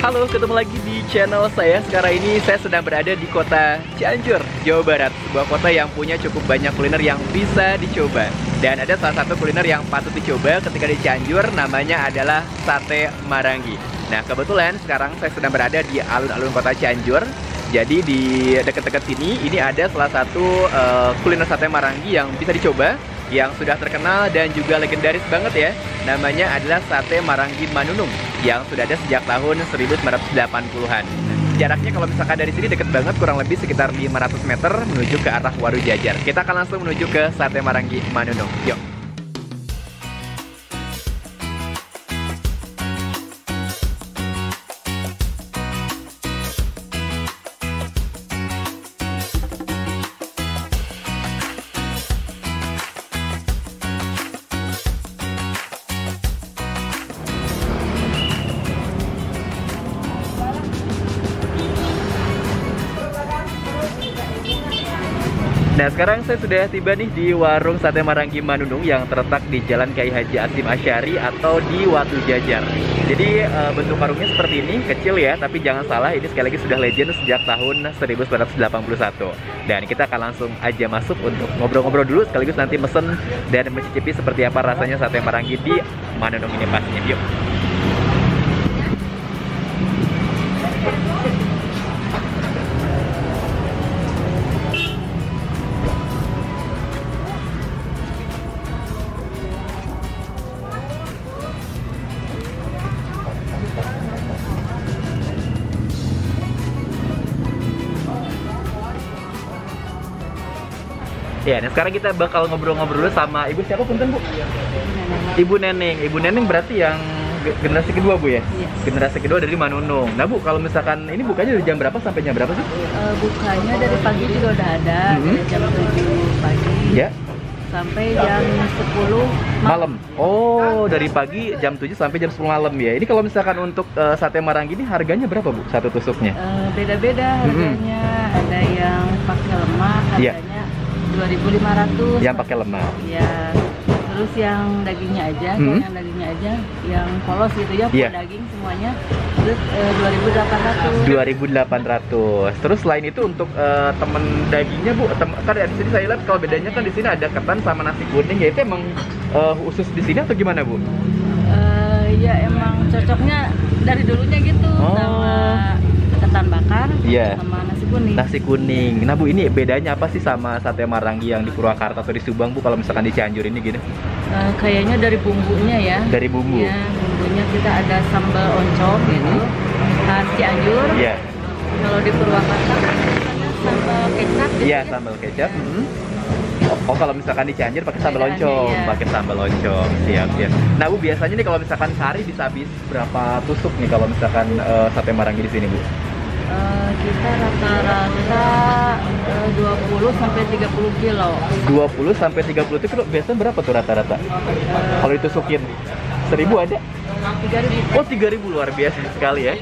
Halo, ketemu lagi di channel saya. Sekarang ini saya sedang berada di kota Cianjur, Jawa Barat. Sebuah kota yang punya cukup banyak kuliner yang bisa dicoba. Dan ada salah satu kuliner yang patut dicoba ketika di Cianjur, namanya adalah sate Marangi. Nah, kebetulan sekarang saya sedang berada di alun-alun kota Cianjur. Jadi di dekat-dekat sini, ini ada salah satu kuliner sate Marangi yang bisa dicoba, yang sudah terkenal dan juga legendaris banget ya. Namanya adalah sate Marangi Manunung yang sudah ada sejak tahun 1980-an. Jaraknya kalau misalkan dari sini deket banget, kurang lebih sekitar 500 meter menuju ke arah Waru Jajar. Kita akan langsung menuju ke sate Marangi Manunung. Yuk. Nah, sekarang saya sudah tiba nih di warung sate Marangi Manunung yang terletak di Jalan Kiai Haji Hasyim Asy'ari atau di Watu Jajar. Jadi bentuk warungnya seperti ini, kecil ya, tapi jangan salah, ini sekali lagi sudah legend sejak tahun 1981. Dan kita akan langsung aja masuk untuk ngobrol-ngobrol dulu, sekaligus nanti mesen dan mencicipi seperti apa rasanya sate Marangi di Manunung ini pastinya. Yuk. Ya, nah sekarang kita bakal ngobrol-ngobrol dulu sama ibu siapa punten, Bu? Ibu Neneng. Ibu Neneng berarti yang generasi kedua, Bu ya? Iya. Generasi kedua dari Manunung. Nah, Bu, kalau misalkan ini bukanya dari jam berapa sampai jam berapa sih? Bukanya dari pagi juga udah ada, dari jam 7 pagi Ya. sampai jam 10 Malam. Oh, dari pagi jam 7 sampai jam 10 malam ya. Ini kalau misalkan untuk sate Marangi ini harganya berapa, Bu? Satu tusuknya? Beda-beda harganya, ada yang pakai lemak, Iya. harganya 2.500. Yang pakai lemak. Ya, terus yang dagingnya aja, yang dagingnya aja, yang polos gitu ya, Iya. daging semuanya, terus 2.800. 2.800. Terus selain itu untuk temen dagingnya, Bu, kan di sini saya lihat kalau bedanya kan di sini ada ketan sama nasi kuning ya, itu emang khusus di sini atau gimana, Bu? Ya emang cocoknya dari dulunya gitu, sama ketan bakar, Iya. sama nasi kuning. Nasi kuning. Nah, Bu, ini bedanya apa sih sama sate Marangi yang di Purwakarta atau di Subang, Bu, kalau misalkan di Cianjur ini gini? Kayaknya dari bumbunya ya. Dari bumbu. Ya, bumbunya kita ada sambal oncom gitu, khas Cianjur. Iya. Kalau di Purwakarta kan biasanya sambal kecap gitu Iya, ya. sambal kecap. Oh, kalau misalkan di Cianjur pakai sambal Bedanya, oncom, iya. pakai sambal oncom. Siap, siap. Nah, Bu, biasanya nih kalau misalkan sehari bisa habis berapa tusuk nih kalau misalkan sate Marangi di sini, Bu? Kita rata-rata 20 sampai 30 kilo. 20 sampai 30 kilo. Biasanya berapa tuh rata-rata? Kalau ditusukin 1.000 ada? 3.000. Oh, 3.000, luar biasa sekali ya.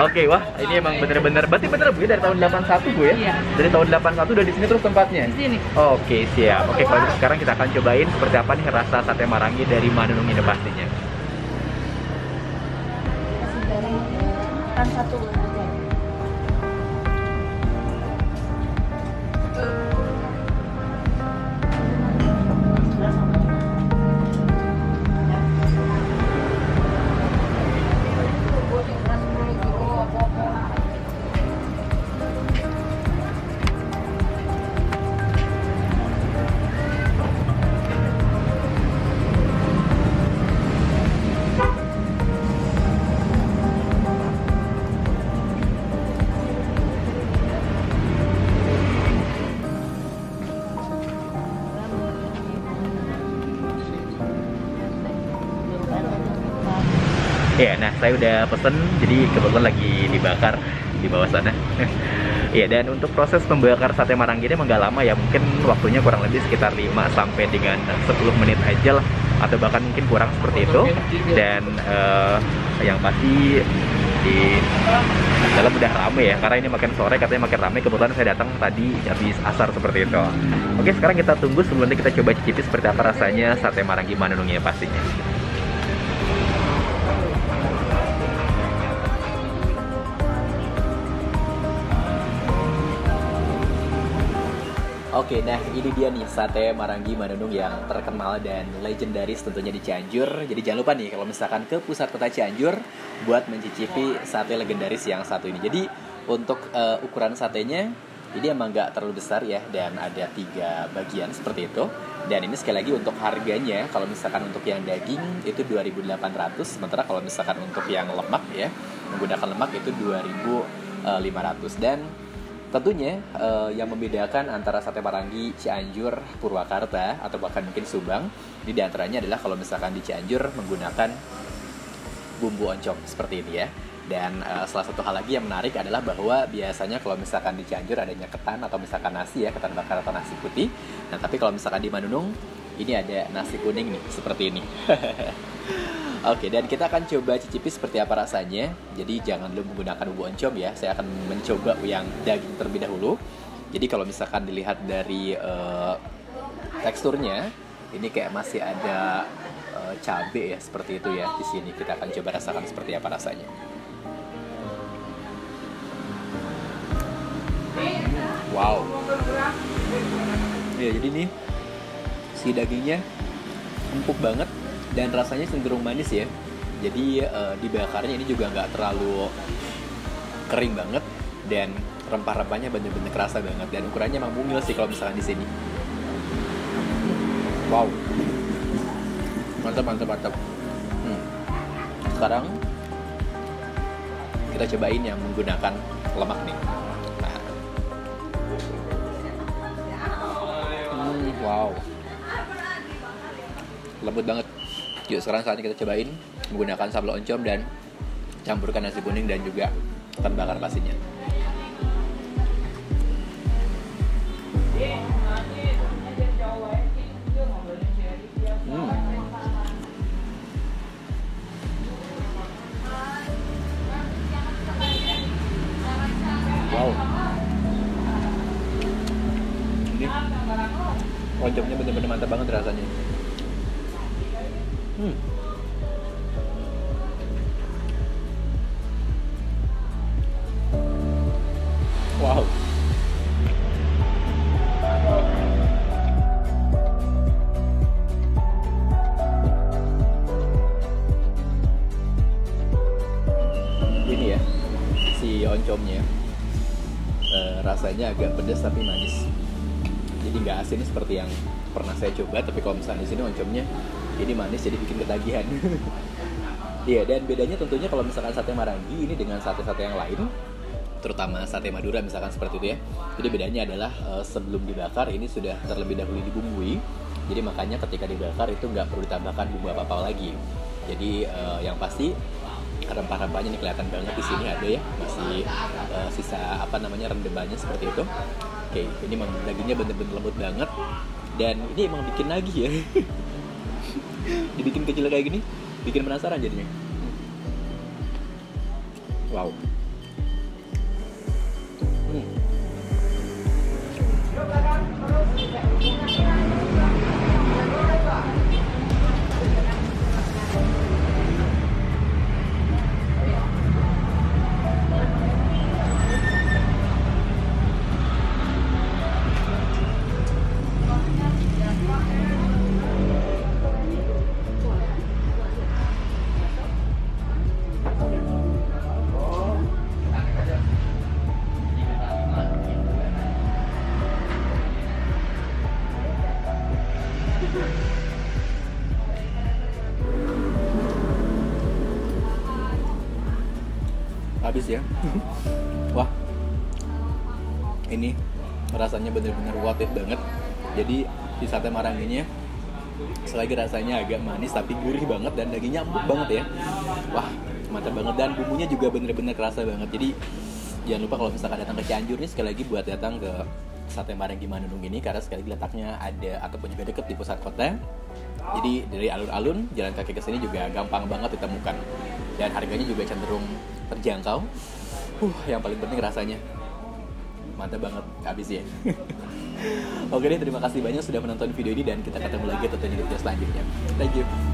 Oke, wah, ini emang bener-bener, berarti bener, Bu, ya, dari tahun 81, Bu ya? Iya. Dari tahun 81 udah di sini terus tempatnya? Di sini. Oke, siap. Oke, kalau gitu sekarang kita akan cobain seperti apa nih rasa sate Marangi dari Manunung ini pastinya. Kan satu. Ya, nah saya udah pesen, jadi kebetulan lagi dibakar di bawah sana. Iya, dan untuk proses membakar sate Marangi ini emang nggak lama ya, mungkin waktunya kurang lebih sekitar 5 sampai dengan 10 menit aja lah, atau bahkan mungkin kurang seperti itu. Dan yang pasti di dalam udah rame ya, karena ini makin sore katanya makin rame. Kebetulan saya datang tadi habis asar seperti itu. Oke, sekarang kita tunggu sebelum nanti kita coba cicipi seperti apa rasanya sate Marangi Manunungnya pastinya. Oke, nah ini dia nih sate Marangi Manunung yang terkenal dan legendaris tentunya di Cianjur. Jadi jangan lupa nih kalau misalkan ke pusat kota Cianjur buat mencicipi sate legendaris yang satu ini. Jadi untuk ukuran satenya ini emang nggak terlalu besar ya, dan ada 3 bagian seperti itu. Dan ini sekali lagi untuk harganya, kalau misalkan untuk yang daging itu 2.800, sementara kalau misalkan untuk yang lemak ya, menggunakan lemak itu 2.500. Dan tentunya yang membedakan antara sate Marangi, Cianjur, Purwakarta, atau bahkan mungkin Subang, ini diantaranya adalah kalau misalkan di Cianjur menggunakan bumbu oncom seperti ini ya. Dan salah satu hal lagi yang menarik adalah bahwa biasanya kalau misalkan di Cianjur adanya ketan atau misalkan nasi ya, ketan bakar atau nasi putih. Nah tapi kalau misalkan di Manunung ini ada nasi kuning nih, seperti ini. Oke, dan kita akan coba cicipi seperti apa rasanya. Jadi jangan dulu menggunakan bumbu oncom ya. Saya akan mencoba yang daging terlebih dahulu. Jadi kalau misalkan dilihat dari teksturnya, ini kayak masih ada cabai ya, seperti itu ya. Di sini kita akan coba rasakan seperti apa rasanya. Wow. Ya, jadi nih si dagingnya empuk banget dan rasanya cenderung manis ya. Jadi dibakarnya ini juga nggak terlalu kering banget, dan rempah-rempahnya bener-bener kerasa banget, dan ukurannya emang mungil sih kalau misalkan di sini. Wow, mantap. Sekarang kita cobain yang menggunakan lemak nih. Wow, lembut banget. Yuk sekarang saatnya kita cobain menggunakan sambal oncom dan campurkan nasi kuning dan juga ketan bakar pastinya. Wow, ini oncomnya bener-bener mantap banget rasanya. Wow. Ini ya, si oncomnya rasanya agak pedas tapi manis. Jadi nggak asin seperti yang pernah saya coba, tapi kalau misalnya di sini oncomnya ini manis, jadi bikin ketagihan. Iya, dan bedanya tentunya kalau misalkan sate Marangi ini dengan sate-sate yang lain, terutama sate Madura misalkan seperti itu ya. Jadi bedanya adalah sebelum dibakar ini sudah terlebih dahulu dibumbui. Jadi makanya ketika dibakar itu nggak perlu ditambahkan bumbu apa-apa lagi. Jadi yang pasti rempah-rempahnya ini kelihatan banget di sini ada ya, masih sisa rendemannya seperti itu. Oke, ini memang dagingnya bener-bener lembut banget, dan ini emang bikin nagih ya. Dibikin kecil kayak gini, bikin penasaran jadinya. Wow. Habis ya. Wah, ini rasanya bener-bener worth it banget. Jadi di sate Maranginya selagi rasanya agak manis tapi gurih banget, dan dagingnya empuk banget ya. Wah, mantap banget, dan bumbunya juga bener-bener kerasa banget. Jadi jangan lupa kalau misalkan datang ke Cianjur nih, sekali lagi buat datang ke sate Marangi Manunung ini, karena sekali lagi letaknya ada ataupun juga deket di pusat kota. Jadi dari alun-alun jalan kaki ke sini juga gampang banget ditemukan, dan harganya juga cenderung terjangkau. Yang paling penting rasanya mantap banget, habis ya. Oke deh, terima kasih banyak sudah menonton video ini, dan kita ketemu lagi tentunya di video selanjutnya. Thank you.